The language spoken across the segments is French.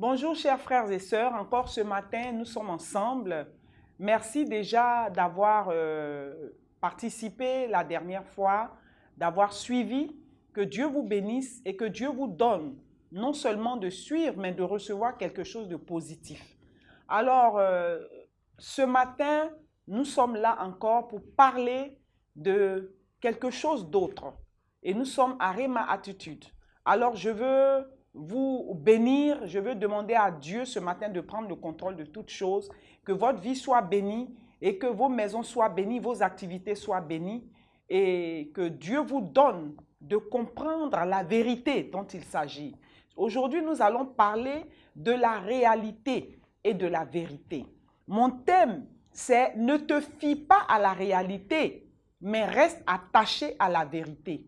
Bonjour chers frères et sœurs, encore ce matin nous sommes ensemble. Merci déjà d'avoir participé la dernière fois, d'avoir suivi. Que Dieu vous bénisse et que Dieu vous donne non seulement de suivre mais de recevoir quelque chose de positif. Alors ce matin nous sommes là encore pour parler de quelque chose d'autre et nous sommes à Rema Attitude. Alors je veux vous bénir, je veux demander à Dieu ce matin de prendre le contrôle de toutes choses, que votre vie soit bénie et que vos maisons soient bénies, vos activités soient bénies et que Dieu vous donne de comprendre la vérité dont il s'agit. Aujourd'hui, nous allons parler de la réalité et de la vérité. Mon thème, c'est « Ne te fie pas à la réalité, mais reste attaché à la vérité ».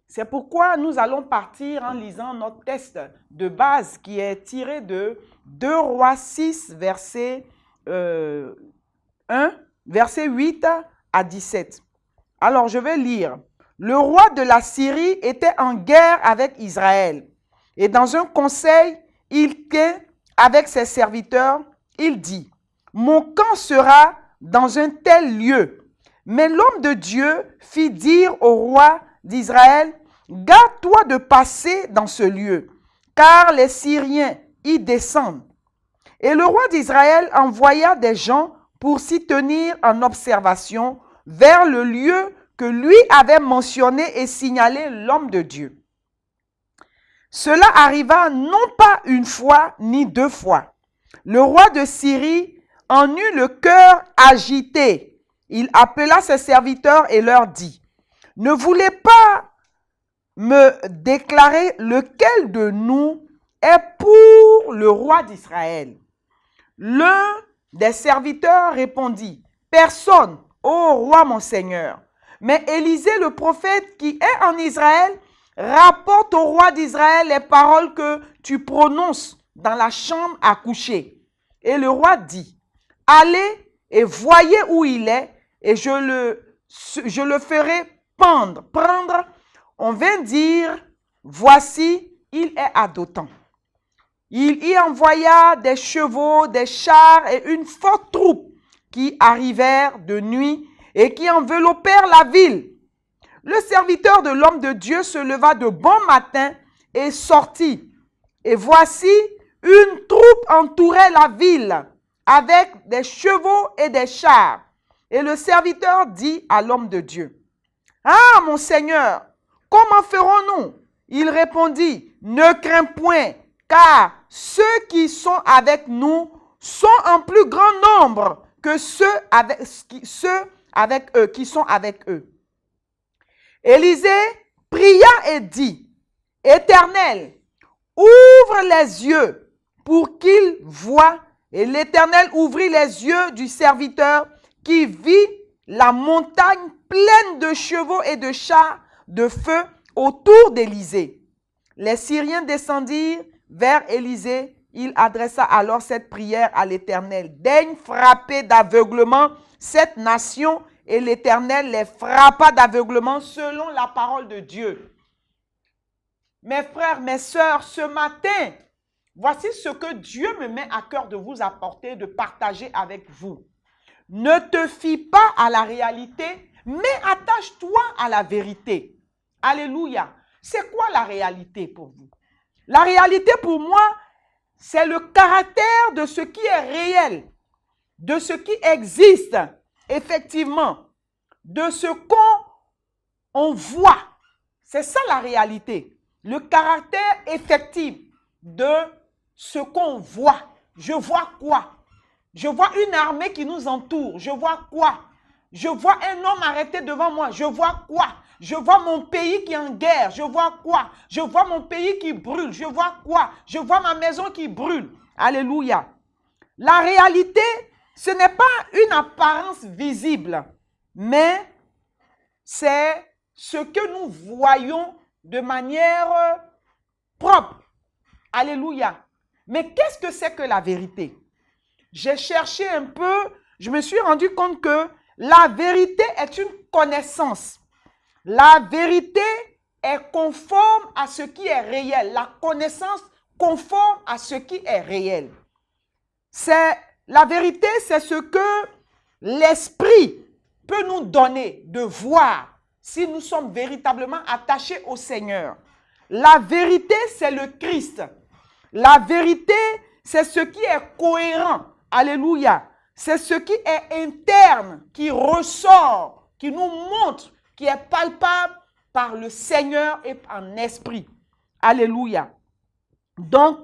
C'est pourquoi nous allons partir en lisant notre texte de base qui est tiré de 2 Rois 6, verset 1, verset 8 à 17. Alors, je vais lire. Le roi de la Syrie était en guerre avec Israël. Et dans un conseil, il tient avec ses serviteurs, il dit, « Mon camp sera dans un tel lieu. » Mais l'homme de Dieu fit dire au roi d'Israël, « Garde-toi de passer dans ce lieu, car les Syriens y descendent. » Et le roi d'Israël envoya des gens pour s'y tenir en observation vers le lieu que lui avait mentionné et signalé l'homme de Dieu. Cela arriva non pas une fois ni deux fois. Le roi de Syrie en eut le cœur agité. Il appela ses serviteurs et leur dit, « Ne voulez pas me déclarer lequel de nous est pour le roi d'Israël? » L'un des serviteurs répondit, « Personne, ô roi mon seigneur. » Mais Élisée le prophète qui est en Israël rapporte au roi d'Israël les paroles que tu prononces dans la chambre à coucher. Et le roi dit, « Allez et voyez où il est, et je le ferai prendre. On vint dire, voici, il est à Dothan. » Il y envoya des chevaux, des chars et une forte troupe qui arrivèrent de nuit et qui enveloppèrent la ville. Le serviteur de l'homme de Dieu se leva de bon matin et sortit. Et voici, une troupe entourait la ville avec des chevaux et des chars. Et le serviteur dit à l'homme de Dieu, « Ah, mon Seigneur, comment ferons-nous? » Il répondit, « Ne crains point, car ceux qui sont avec nous sont en plus grand nombre que ceux qui sont avec eux. » Élisée pria et dit, « Éternel, ouvre les yeux pour qu'il voie. » Et l'Éternel ouvrit les yeux du serviteur qui vit la montagne pleine de chevaux et de chars de feu autour d'Élisée. Les Syriens descendirent vers Élisée. Il adressa alors cette prière à l'Éternel. « Daigne frapper d'aveuglement cette nation. » Et l'Éternel les frappa d'aveuglement selon la parole de Dieu. Mes frères, mes sœurs, ce matin, voici ce que Dieu me met à cœur de vous apporter, de partager avec vous. Ne te fie pas à la réalité, mais attache-toi à la vérité. Alléluia. C'est quoi la réalité pour vous? La réalité pour moi, c'est le caractère de ce qui est réel, de ce qui existe, effectivement, de ce qu'on voit. C'est ça la réalité. Le caractère effectif de ce qu'on voit. Je vois quoi? Je vois une armée qui nous entoure. Je vois quoi? Je vois un homme arrêté devant moi. Je vois quoi? Je vois mon pays qui est en guerre. Je vois quoi? Je vois mon pays qui brûle. Je vois quoi? Je vois ma maison qui brûle. Alléluia. La réalité, ce n'est pas une apparence visible, mais c'est ce que nous voyons de manière propre. Alléluia. Mais qu'est-ce que c'est que la vérité? J'ai cherché un peu, je me suis rendu compte que la vérité est une connaissance. La vérité est conforme à ce qui est réel. La connaissance conforme à ce qui est réel. La vérité, c'est ce que l'Esprit peut nous donner de voir si nous sommes véritablement attachés au Seigneur. La vérité, c'est le Christ. La vérité, c'est ce qui est cohérent. Alléluia. C'est ce qui est interne, qui ressort, qui nous montre, qui est palpable par le Seigneur et en esprit. Alléluia. Donc,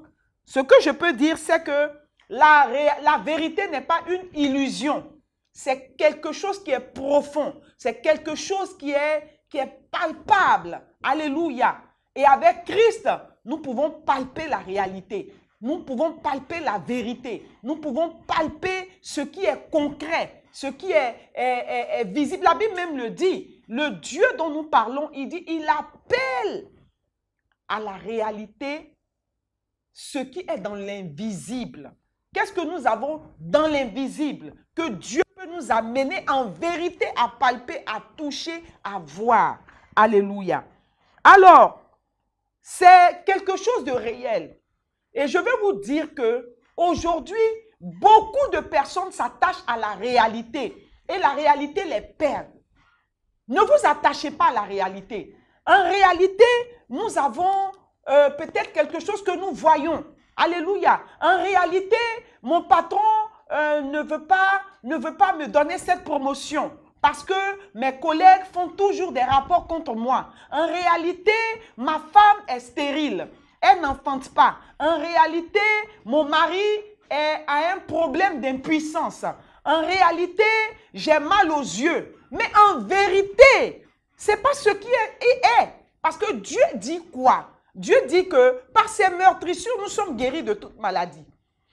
ce que je peux dire, c'est que la vérité n'est pas une illusion. C'est quelque chose qui est profond. C'est quelque chose qui est palpable. Alléluia. Et avec Christ, nous pouvons palper la réalité. Nous pouvons palper la vérité. Nous pouvons palper ce qui est concret, ce qui est visible. La Bible même le dit. Le Dieu dont nous parlons, il dit, il appelle à la réalité ce qui est dans l'invisible. Qu'est-ce que nous avons dans l'invisible que Dieu peut nous amener en vérité à palper, à toucher, à voir? Alléluia. Alors, c'est quelque chose de réel. Et je vais vous dire que aujourd'hui, beaucoup de personnes s'attachent à la réalité et la réalité les perd. Ne vous attachez pas à la réalité. En réalité, nous avons peut-être quelque chose que nous voyons. Alléluia. En réalité, mon patron ne veut pas me donner cette promotion parce que mes collègues font toujours des rapports contre moi. En réalité, ma femme est stérile. Elle n'enfante pas. En réalité, mon mari a un problème d'impuissance. En réalité, j'ai mal aux yeux. Mais en vérité, ce n'est pas ce qui est. Parce que Dieu dit quoi? Dieu dit que par ses meurtrissures, nous sommes guéris de toute maladie.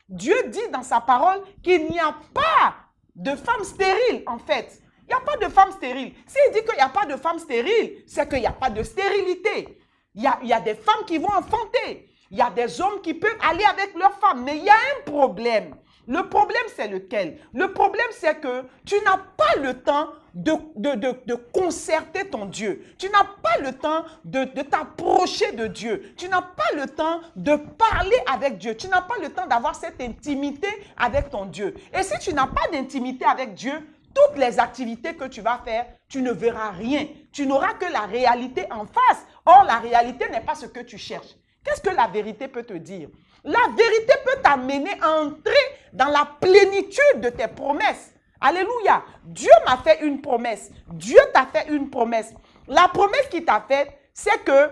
Dieu dit dans sa parole qu'il n'y a pas de femme stérile, en fait. Il n'y a pas de femme stérile. S'il dit qu'il n'y a pas de femme stérile, c'est qu'il n'y a pas de stérilité. Il y a des femmes qui vont enfanter. Il y a des hommes qui peuvent aller avec leurs femmes. Mais il y a un problème. Le problème, c'est lequel? Le problème, c'est que tu n'as pas le temps de concerter ton Dieu. Tu n'as pas le temps de t'approcher de Dieu. Tu n'as pas le temps de parler avec Dieu. Tu n'as pas le temps d'avoir cette intimité avec ton Dieu. Et si tu n'as pas d'intimité avec Dieu, toutes les activités que tu vas faire, tu ne verras rien. Tu n'auras que la réalité en face. Or, la réalité n'est pas ce que tu cherches. Qu'est-ce que la vérité peut te dire? La vérité peut t'amener à entrer dans la plénitude de tes promesses. Alléluia. Dieu m'a fait une promesse. Dieu t'a fait une promesse. La promesse qu'il t'a faite, c'est que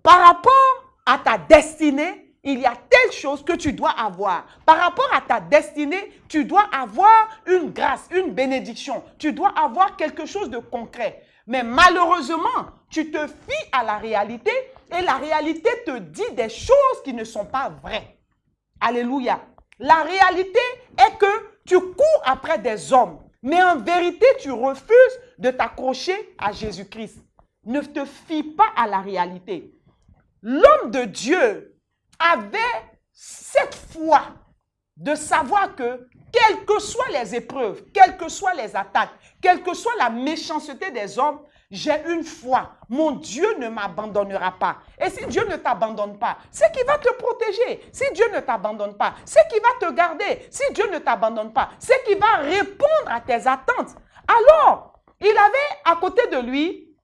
par rapport à ta destinée, il y a telle chose que tu dois avoir. Par rapport à ta destinée, tu dois avoir une grâce, une bénédiction. Tu dois avoir quelque chose de concret. Mais malheureusement, tu te fies à la réalité et la réalité te dit des choses qui ne sont pas vraies. Alléluia. La réalité est que tu cours après des hommes, mais en vérité, tu refuses de t'accrocher à Jésus-Christ. Ne te fie pas à la réalité. L'homme de Dieu avait cette foi de savoir que, quelles que soient les épreuves, quelles que soient les attaques, quelle que soit la méchanceté des hommes, j'ai une foi. Mon Dieu ne m'abandonnera pas. Et si Dieu ne t'abandonne pas, c'est qu'il va te protéger. Si Dieu ne t'abandonne pas, c'est qu'il va te garder. Si Dieu ne t'abandonne pas, c'est qu'il va répondre à tes attentes. Alors, il avait à côté de lui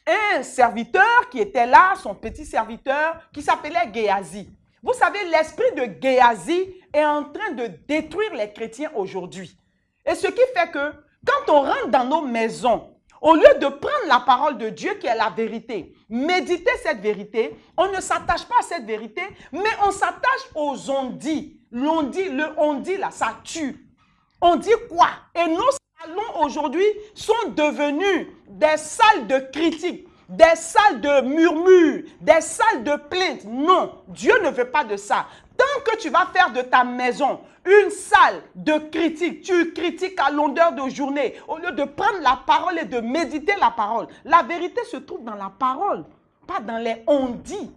un serviteur qui était là, son petit serviteur, qui s'appelait Géasi. Vous savez, l'esprit de Géasi est en train de détruire les chrétiens aujourd'hui. Et ce qui fait que quand on rentre dans nos maisons, au lieu de prendre la parole de Dieu qui est la vérité, méditer cette vérité, on ne s'attache pas à cette vérité, mais on s'attache aux on-dit. L'on-dit, le on-dit là, ça tue. On dit quoi? Et nos salons aujourd'hui sont devenus des salles de critique, des salles de murmures, des salles de plaintes. Non, Dieu ne veut pas de ça. Tant que tu vas faire de ta maison une salle de critique, tu critiques à longueur de journée, au lieu de prendre la parole et de méditer la parole. La vérité se trouve dans la parole, pas dans les on-dit,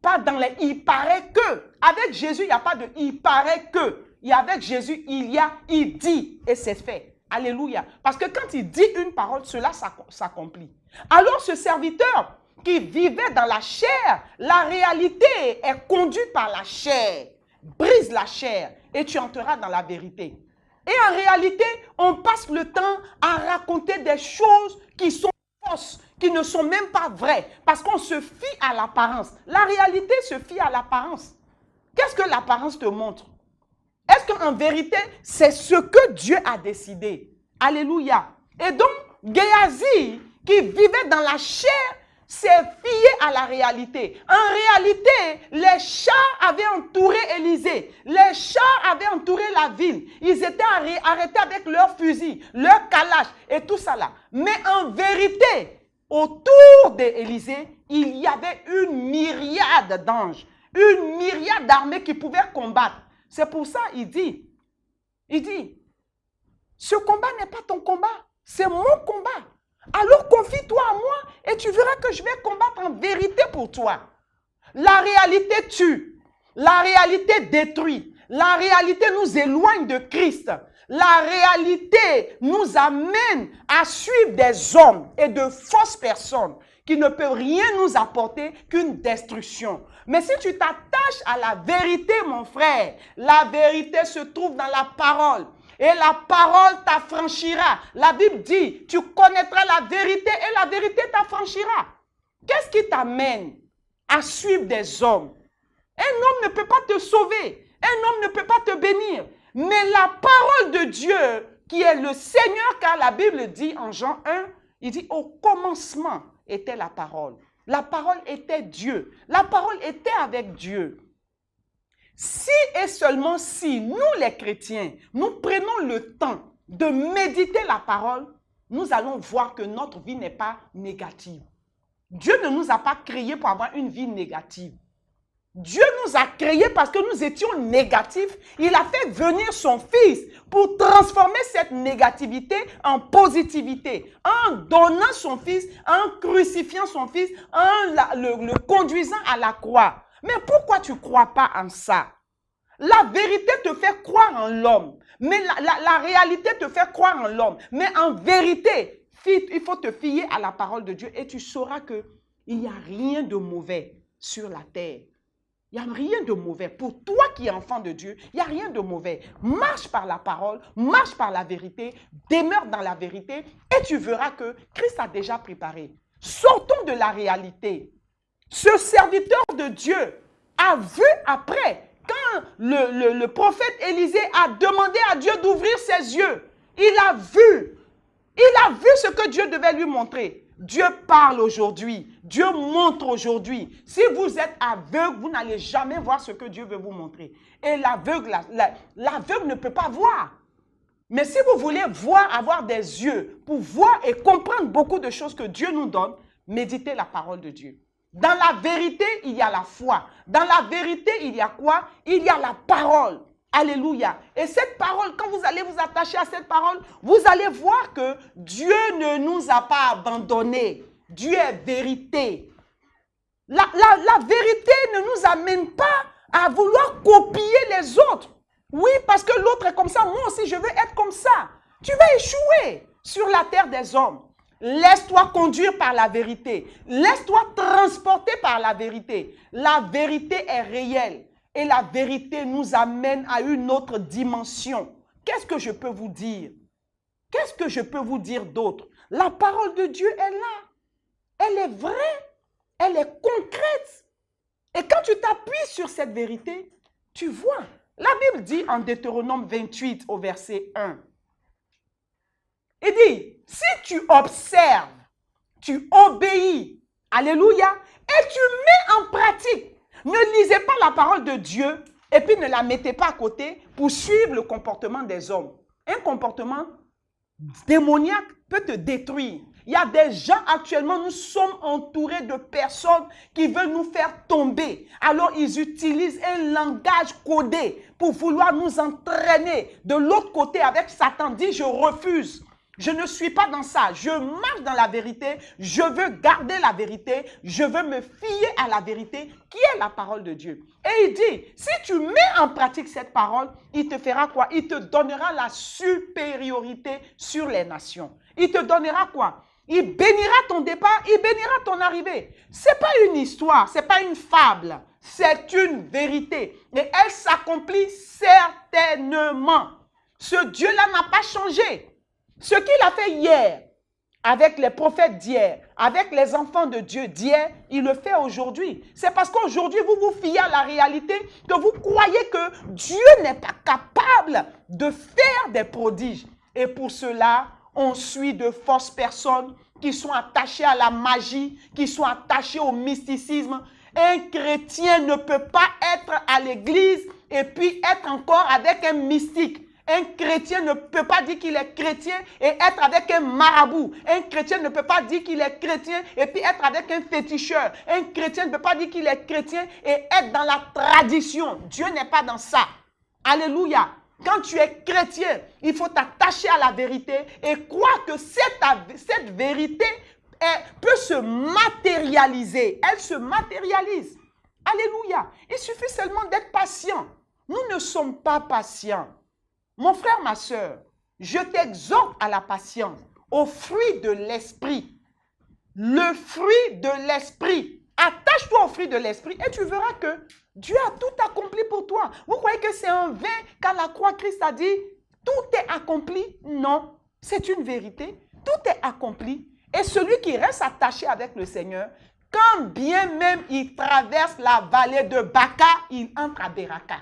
pas dans les il paraît que. Avec Jésus, il n'y a pas de il paraît que. Et avec Jésus, il dit et c'est fait. Alléluia. Parce que quand il dit une parole, cela s'accomplit. Alors ce serviteur qui vivaient dans la chair. La réalité est conduite par la chair. Brise la chair et tu entreras dans la vérité. Et en réalité, on passe le temps à raconter des choses qui sont fausses, qui ne sont même pas vraies, parce qu'on se fie à l'apparence. La réalité se fie à l'apparence. Qu'est-ce que l'apparence te montre? Est-ce qu'en vérité, c'est ce que Dieu a décidé? Alléluia. Et donc, Géasi, qui vivait dans la chair, s'est fié à la réalité. En réalité, les chars avaient entouré Élisée. Les chars avaient entouré la ville. Ils étaient arrêtés avec leurs fusils, leurs calaches et tout ça là. Mais en vérité, autour d'Élisée, il y avait une myriade d'anges, une myriade d'armées qui pouvaient combattre. C'est pour ça il dit, ce combat n'est pas ton combat, c'est mon combat. Alors confie-toi à moi et tu verras que je vais combattre en vérité pour toi. La réalité tue, la réalité détruit, la réalité nous éloigne de Christ. La réalité nous amène à suivre des hommes et de fausses personnes qui ne peuvent rien nous apporter qu'une destruction. Mais si tu t'attaches à la vérité, mon frère, la vérité se trouve dans la parole. Et la parole t'affranchira. La Bible dit, tu connaîtras la vérité et la vérité t'affranchira. Qu'est-ce qui t'amène à suivre des hommes? Un homme ne peut pas te sauver. Un homme ne peut pas te bénir. Mais la parole de Dieu, qui est le Seigneur, car la Bible dit en Jean 1, il dit au commencement était la parole. La parole était Dieu. La parole était avec Dieu. Si et seulement si nous les chrétiens, nous prenons le temps de méditer la parole, nous allons voir que notre vie n'est pas négative. Dieu ne nous a pas créés pour avoir une vie négative. Dieu nous a créés parce que nous étions négatifs. Il a fait venir son Fils pour transformer cette négativité en positivité. En donnant son Fils, en crucifiant son Fils, en le conduisant à la croix. Mais pourquoi tu ne crois pas en ça? La vérité te fait croire en l'homme. Mais la réalité te fait croire en l'homme. Mais en vérité, il faut te fier à la parole de Dieu et tu sauras qu'il n'y a rien de mauvais sur la terre. Il n'y a rien de mauvais. Pour toi qui es enfant de Dieu, il n'y a rien de mauvais. Marche par la parole, marche par la vérité, demeure dans la vérité et tu verras que Christ a déjà préparé. Sortons de la réalité. Ce serviteur de Dieu a vu après, quand le prophète Élisée a demandé à Dieu d'ouvrir ses yeux, il a vu ce que Dieu devait lui montrer. Dieu parle aujourd'hui. Dieu montre aujourd'hui. Si vous êtes aveugle, vous n'allez jamais voir ce que Dieu veut vous montrer. Et l'aveugle ne peut pas voir. Mais si vous voulez voir, avoir des yeux pour voir et comprendre beaucoup de choses que Dieu nous donne, méditez la parole de Dieu. Dans la vérité, il y a la foi. Dans la vérité, il y a quoi? Il y a la parole. Alléluia. Et cette parole, quand vous allez vous attacher à cette parole, vous allez voir que Dieu ne nous a pas abandonnés. Dieu est vérité. La vérité ne nous amène pas à vouloir copier les autres. Oui, parce que l'autre est comme ça. Moi aussi, je veux être comme ça. Tu vas échouer sur la terre des hommes. Laisse-toi conduire par la vérité. Laisse-toi transporter par la vérité. La vérité est réelle. Et la vérité nous amène à une autre dimension. Qu'est-ce que je peux vous dire? Qu'est-ce que je peux vous dire d'autre? La parole de Dieu est là. Elle est vraie. Elle est concrète. Et quand tu t'appuies sur cette vérité, tu vois. La Bible dit en Deutéronome 28 au verset 1. Il dit, si tu observes, tu obéis, alléluia, et tu mets en pratique. Ne lisez pas la parole de Dieu et puis ne la mettez pas à côté pour suivre le comportement des hommes. Un comportement démoniaque peut te détruire. Il y a des gens actuellement, nous sommes entourés de personnes qui veulent nous faire tomber. Alors ils utilisent un langage codé pour vouloir nous entraîner de l'autre côté avec Satan. Dit, je refuse. Je ne suis pas dans ça. Je marche dans la vérité. Je veux garder la vérité. Je veux me fier à la vérité qui est la parole de Dieu. Et il dit, si tu mets en pratique cette parole, il te fera quoi? Il te donnera la supériorité sur les nations. Il te donnera quoi? Il bénira ton départ, il bénira ton arrivée. Ce n'est pas une histoire, ce n'est pas une fable. C'est une vérité. Et elle s'accomplit certainement. Ce Dieu-là n'a pas changé. Ce qu'il a fait hier, avec les prophètes d'hier, avec les enfants de Dieu d'hier, il le fait aujourd'hui. C'est parce qu'aujourd'hui, vous vous fiez à la réalité que vous croyez que Dieu n'est pas capable de faire des prodiges. Et pour cela, on suit de fausses personnes qui sont attachées à la magie, qui sont attachées au mysticisme. Un chrétien ne peut pas être à l'église et puis être encore avec un mystique. Un chrétien ne peut pas dire qu'il est chrétien et être avec un marabout. Un chrétien ne peut pas dire qu'il est chrétien et puis être avec un féticheur. Un chrétien ne peut pas dire qu'il est chrétien et être dans la tradition. Dieu n'est pas dans ça. Alléluia. Quand tu es chrétien, il faut t'attacher à la vérité et croire que cette vérité peut se matérialiser. Elle se matérialise. Alléluia. Il suffit seulement d'être patient. Nous ne sommes pas patients. Mon frère, ma soeur, je t'exhorte à la patience, au fruit de l'esprit. Le fruit de l'esprit. Attache-toi au fruit de l'esprit et tu verras que Dieu a tout accompli pour toi. Vous croyez que c'est un vain quand la croix Christ a dit tout est accompli? Non, c'est une vérité. Tout est accompli. Et celui qui reste attaché avec le Seigneur, quand bien même il traverse la vallée de Baka, il entre à Beraka.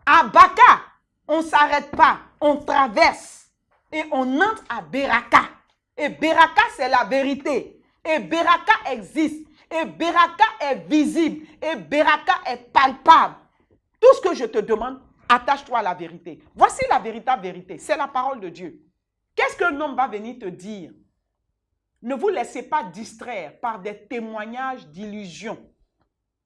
À Baka, on ne s'arrête pas, on traverse et on entre à Beraka. Et Beraka, c'est la vérité. Et Beraka existe. Et Beraka est visible. Et Beraka est palpable. Tout ce que je te demande, attache-toi à la vérité. Voici la véritable vérité. C'est la parole de Dieu. Qu'est-ce qu'un homme va venir te dire? Ne vous laissez pas distraire par des témoignages d'illusions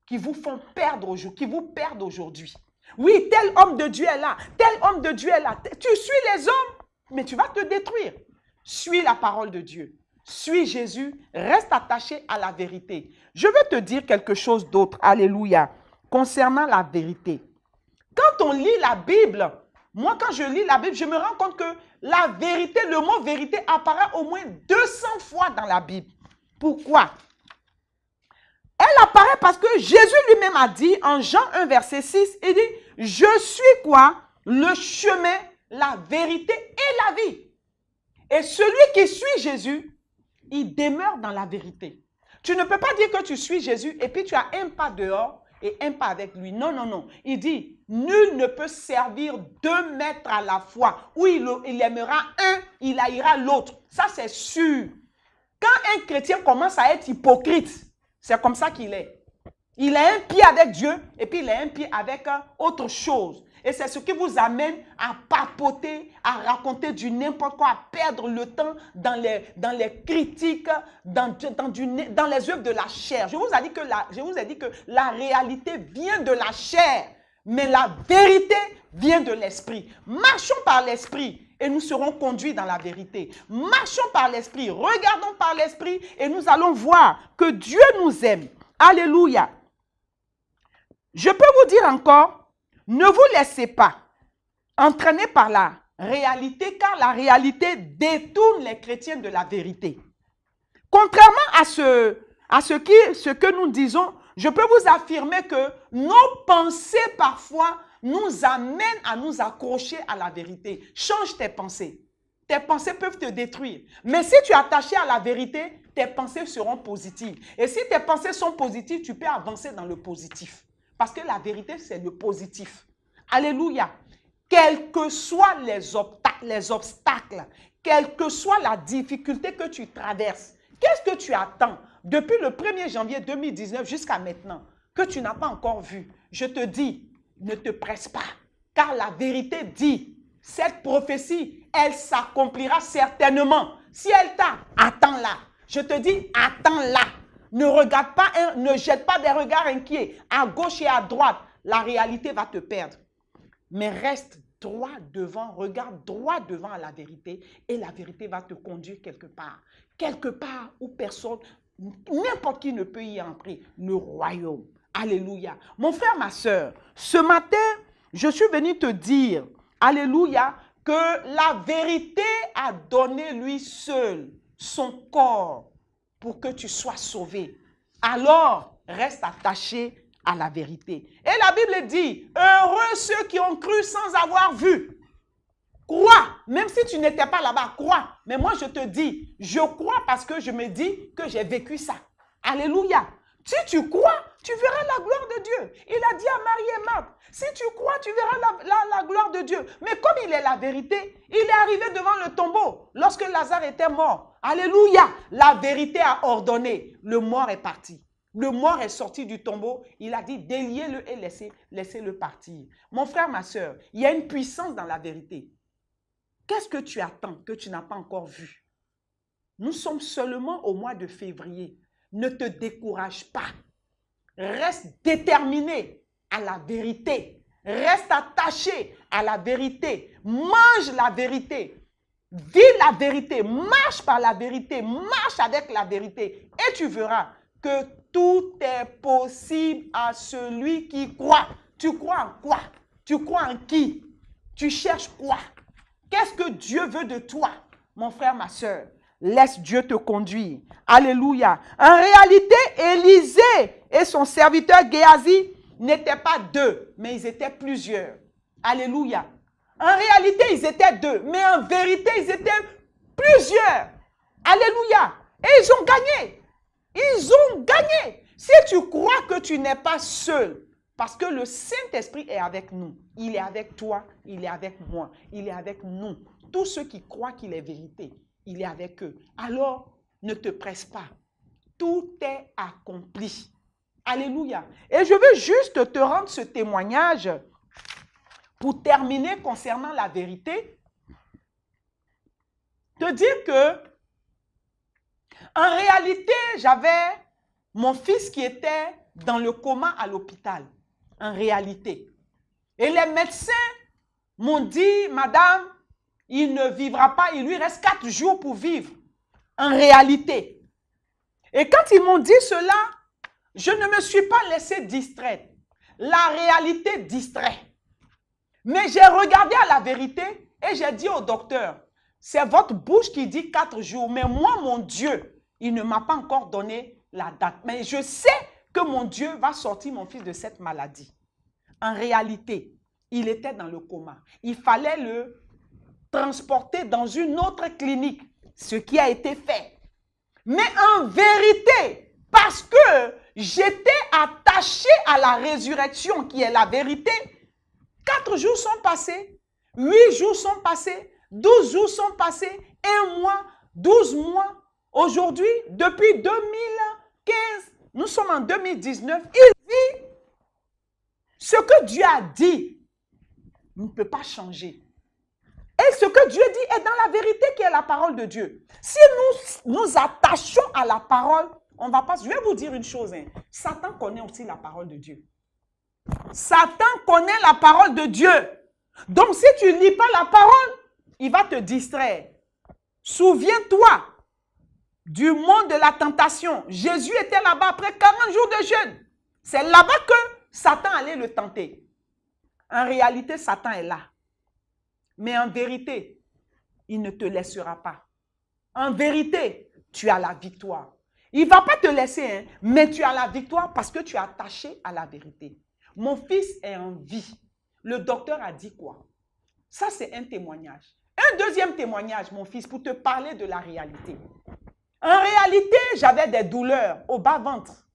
qui vous font perdre aujourd'hui, qui vous perdent aujourd'hui. Oui, tel homme de Dieu est là, tel homme de Dieu est là. Tu suis les hommes, mais tu vas te détruire. Suis la parole de Dieu. Suis Jésus, reste attaché à la vérité. Je veux te dire quelque chose d'autre, alléluia, concernant la vérité. Quand on lit la Bible, moi quand je lis la Bible, je me rends compte que la vérité, le mot vérité apparaît au moins 200 fois dans la Bible. Pourquoi? Elle apparaît parce que Jésus lui-même a dit en Jean 1 verset 6, il dit, je suis quoi? Le chemin, la vérité et la vie. Et celui qui suit Jésus, il demeure dans la vérité. Tu ne peux pas dire que tu suis Jésus et puis tu as un pas dehors et un pas avec lui. Non, non, non. Il dit, nul ne peut servir 2 maîtres à la fois. Ou il aimera un, il haïra l'autre. Ça, c'est sûr. Quand un chrétien commence à être hypocrite, c'est comme ça qu'il est. Il a un pied avec Dieu et puis il a un pied avec autre chose. Et c'est ce qui vous amène à papoter, à raconter du n'importe quoi, à perdre le temps dans les critiques, dans les œuvres de la chair. Je vous ai dit que la réalité vient de la chair, mais la vérité vient de l'esprit. Marchons par l'esprit et nous serons conduits dans la vérité. Marchons par l'esprit, regardons par l'esprit et nous allons voir que Dieu nous aime. Alléluia. Je peux vous dire encore, ne vous laissez pas entraîner par la réalité, car la réalité détourne les chrétiens de la vérité. Contrairement à ce que nous disons, je peux vous affirmer que nos pensées parfois nous amènent à nous accrocher à la vérité. Change tes pensées. Tes pensées peuvent te détruire. Mais si tu es attaché à la vérité, tes pensées seront positives. Et si tes pensées sont positives, tu peux avancer dans le positif. Parce que la vérité, c'est le positif. Alléluia. Quels que soient les obstacles, quelle que soit la difficulté que tu traverses, qu'est-ce que tu attends depuis le 1er janvier 2019 jusqu'à maintenant que tu n'as pas encore vu? Je te dis, ne te presse pas. Car la vérité dit, cette prophétie, elle s'accomplira certainement. Si elle t'a, attends-la. Je te dis, attends-la. Ne regarde pas, ne jette pas des regards inquiets à gauche et à droite. La réalité va te perdre. Mais reste droit devant, regarde droit devant à la vérité et la vérité va te conduire quelque part. Quelque part où personne, n'importe qui ne peut y entrer. Le royaume. Alléluia. Mon frère, ma soeur, ce matin, je suis venu te dire, alléluia, que la vérité a donné lui seul son corps pour que tu sois sauvé. Alors, reste attaché à la vérité. Et la Bible dit, heureux ceux qui ont cru sans avoir vu. Crois, même si tu n'étais pas là-bas, crois. Mais moi, je te dis, je crois parce que je me dis que j'ai vécu ça. Alléluia. Si tu crois, tu verras la gloire de Dieu. Il a dit à Marie et Marthe, si tu crois, tu verras la gloire de Dieu. Mais comme il est la vérité, il est arrivé devant le tombeau lorsque Lazare était mort. Alléluia. La vérité a ordonné. Le mort est parti. Le mort est sorti du tombeau. Il a dit, déliez-le et laissez-le partir. Mon frère, ma soeur, il y a une puissance dans la vérité. Qu'est-ce que tu attends que tu n'as pas encore vu? Nous sommes seulement au mois de février. Ne te décourage pas. Reste déterminé à la vérité. Reste attaché à la vérité. Mange la vérité. Vis la vérité. Marche par la vérité. Marche avec la vérité. Et tu verras que tout est possible à celui qui croit. Tu crois en quoi? Tu crois en qui? Tu cherches quoi? Qu'est-ce que Dieu veut de toi, mon frère, ma soeur? Laisse Dieu te conduire. Alléluia. En réalité, Élisée et son serviteur Géasi n'étaient pas deux, mais ils étaient plusieurs. Alléluia. En réalité, ils étaient deux, mais en vérité, ils étaient plusieurs. Alléluia. Et ils ont gagné. Ils ont gagné. Si tu crois que tu n'es pas seul, parce que le Saint-Esprit est avec nous. Il est avec toi, il est avec moi, il est avec nous. Tous ceux qui croient qu'il est vérité, il est avec eux. Alors, ne te presse pas. Tout est accompli. Alléluia. Et je veux juste te rendre ce témoignage pour terminer concernant la vérité. Te dire que, en réalité, j'avais mon fils qui était dans le coma à l'hôpital. En réalité. Et les médecins m'ont dit, madame, il ne vivra pas, il lui reste 4 jours pour vivre. En réalité. Et quand ils m'ont dit cela, je ne me suis pas laissé distraire. La réalité distrait. Mais j'ai regardé à la vérité et j'ai dit au docteur, c'est votre bouche qui dit 4 jours, mais moi, mon Dieu, il ne m'a pas encore donné la date. Mais je sais que mon Dieu va sortir mon fils de cette maladie. En réalité, il était dans le coma. Il fallait le transporter dans une autre clinique, ce qui a été fait. Mais en vérité, parce que j'étais attaché à la résurrection qui est la vérité, 4 jours sont passés, 8 jours sont passés, 12 jours sont passés, 1 mois, 12 mois. Aujourd'hui, depuis 2015, nous sommes en 2019, il dit, ce que Dieu a dit ne peut pas changer. Et ce que Dieu dit est dans la vérité qui est la parole de Dieu. Si nous nous attachons à la parole, on va pas... Je vais vous dire une chose. Hein. Satan connaît aussi la parole de Dieu. Satan connaît la parole de Dieu. Donc si tu ne lis pas la parole, il va te distraire. Souviens-toi du monde de la tentation. Jésus était là-bas après 40 jours de jeûne. C'est là-bas que Satan allait le tenter. En réalité, Satan est là. Mais en vérité, il ne te laissera pas. En vérité, tu as la victoire. Il ne va pas te laisser, hein, mais tu as la victoire parce que tu es attaché à la vérité. Mon fils est en vie. Le docteur a dit quoi? Ça, c'est un témoignage. Un deuxième témoignage, mon fils, pour te parler de la réalité. En réalité, j'avais des douleurs au bas-ventre.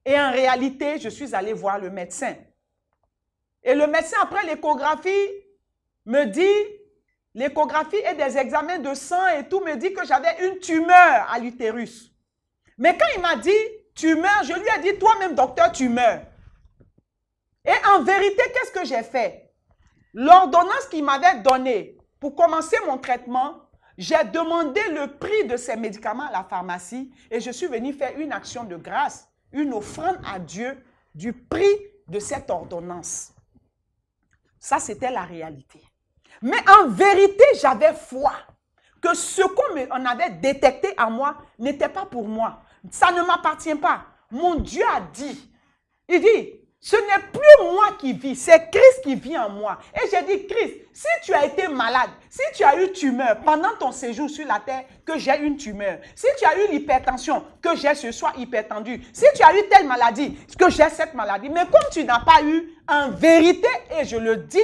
Et en réalité, je suis allée voir le médecin. Et le médecin, après l'échographie, me dit, l'échographie et des examens de sang et tout, me dit que j'avais une tumeur à l'utérus. Mais quand il m'a dit tumeur, je lui ai dit, toi-même, docteur, tu meurs. Et en vérité, qu'est-ce que j'ai fait? L'ordonnance qu'il m'avait donnée pour commencer mon traitement, j'ai demandé le prix de ces médicaments à la pharmacie et je suis venue faire une action de grâce, une offrande à Dieu du prix de cette ordonnance. Ça, c'était la réalité. Mais en vérité, j'avais foi que ce qu'on avait détecté en moi n'était pas pour moi. Ça ne m'appartient pas. Mon Dieu a dit, il dit, ce n'est plus moi qui vit, c'est Christ qui vit en moi. Et j'ai dit, Christ, si tu as été malade, si tu as eu tumeur pendant ton séjour sur la terre, que j'ai une tumeur, si tu as eu l'hypertension, que j'ai ce soir hypertendu, si tu as eu telle maladie, que j'ai cette maladie, mais comme tu n'as pas eu, en vérité, et je le dis,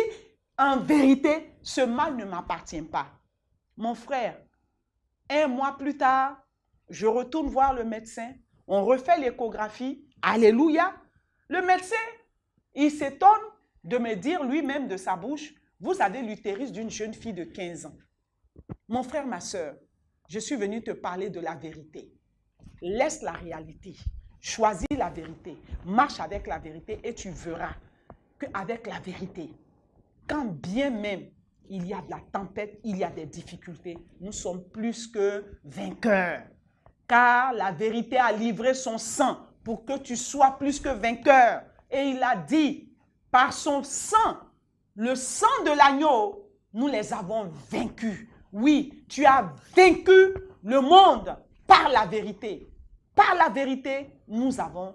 en vérité, ce mal ne m'appartient pas. Mon frère, 1 mois plus tard, je retourne voir le médecin, on refait l'échographie, alléluia. Le médecin, il s'étonne de me dire lui-même de sa bouche, vous avez l'utérus d'une jeune fille de 15 ans. Mon frère, ma soeur, je suis venu te parler de la vérité. Laisse la réalité, choisis la vérité, marche avec la vérité et tu verras qu'avec la vérité, quand bien même il y a de la tempête, il y a des difficultés, nous sommes plus que vainqueurs. Car la vérité a livré son sang pour que tu sois plus que vainqueur. Et il a dit, par son sang, le sang de l'agneau, nous les avons vaincus. Oui, tu as vaincu le monde par la vérité. Par la vérité, nous avons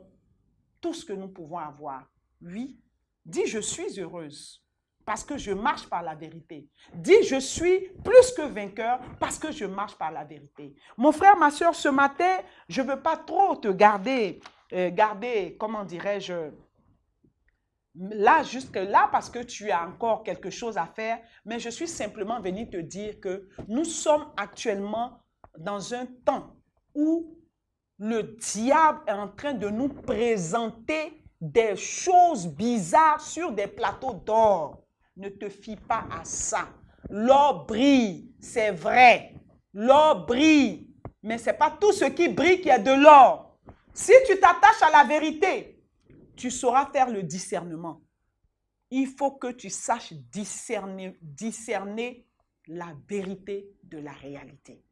tout ce que nous pouvons avoir. Oui, dis je suis heureuse parce que je marche par la vérité. Dis je suis plus que vainqueur parce que je marche par la vérité. Mon frère, ma soeur, ce matin, je ne veux pas trop te garder, comment dirais-je, là, jusque là, parce que tu as encore quelque chose à faire, mais je suis simplement venu te dire que nous sommes actuellement dans un temps où le diable est en train de nous présenter des choses bizarres sur des plateaux d'or. Ne te fie pas à ça. L'or brille, c'est vrai. L'or brille, mais ce n'est pas tout ce qui brille qui est de l'or. Si tu t'attaches à la vérité, tu sauras faire le discernement. Il faut que tu saches discerner la vérité de la réalité.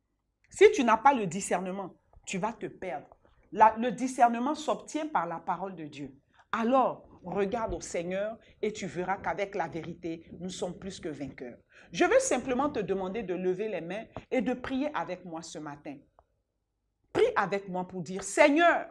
Si tu n'as pas le discernement, tu vas te perdre. Le discernement s'obtient par la parole de Dieu. Alors, regarde au Seigneur et tu verras qu'avec la vérité, nous sommes plus que vainqueurs. Je veux simplement te demander de lever les mains et de prier avec moi ce matin. Prie avec moi pour dire, Seigneur,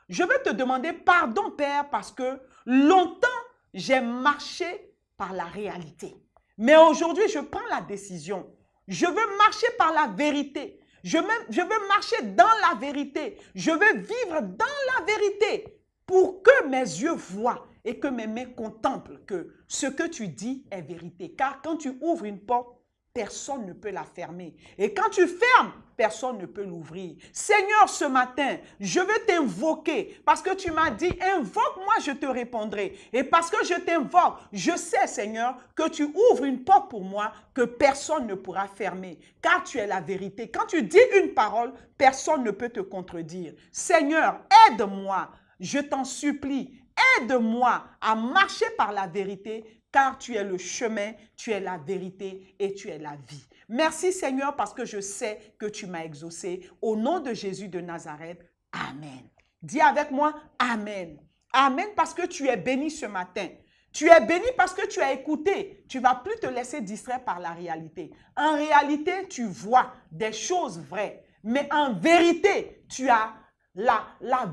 je veux te demander pardon, Père, parce que longtemps, j'ai marché par la réalité. Mais aujourd'hui, je prends la décision. Je veux marcher par la vérité. Je veux marcher dans la vérité. Je veux vivre dans la vérité pour que mes yeux voient et que mes mains contemplent que ce que tu dis est vérité. Car quand tu ouvres une porte, personne ne peut la fermer. Et quand tu fermes, personne ne peut l'ouvrir. Seigneur, ce matin, je veux t'invoquer parce que tu m'as dit, invoque-moi, je te répondrai. Et parce que je t'invoque, je sais, Seigneur, que tu ouvres une porte pour moi que personne ne pourra fermer. Car tu es la vérité. Quand tu dis une parole, personne ne peut te contredire. Seigneur, aide-moi, je t'en supplie. Aide-moi à marcher par la vérité, car tu es le chemin, tu es la vérité et tu es la vie. Merci Seigneur parce que je sais que tu m'as exaucé. Au nom de Jésus de Nazareth, Amen. Dis avec moi, Amen. Amen parce que tu es béni ce matin. Tu es béni parce que tu as écouté. Tu ne vas plus te laisser distraire par la réalité. En réalité, tu vois des choses vraies. Mais en vérité, tu as la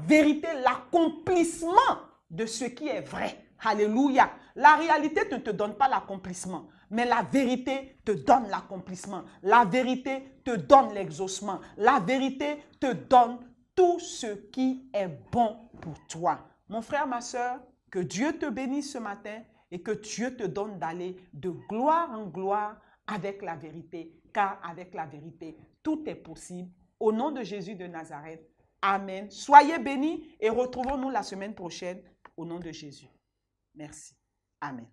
vérité, l'accomplissement de ce qui est vrai. Alléluia. La réalité ne te donne pas l'accomplissement, mais la vérité te donne l'accomplissement. La vérité te donne l'exaucement. La vérité te donne tout ce qui est bon pour toi. Mon frère, ma soeur, que Dieu te bénisse ce matin et que Dieu te donne d'aller de gloire en gloire avec la vérité, car avec la vérité, tout est possible. Au nom de Jésus de Nazareth, Amen. Soyez bénis et retrouvons-nous la semaine prochaine au nom de Jésus. Merci. Amen.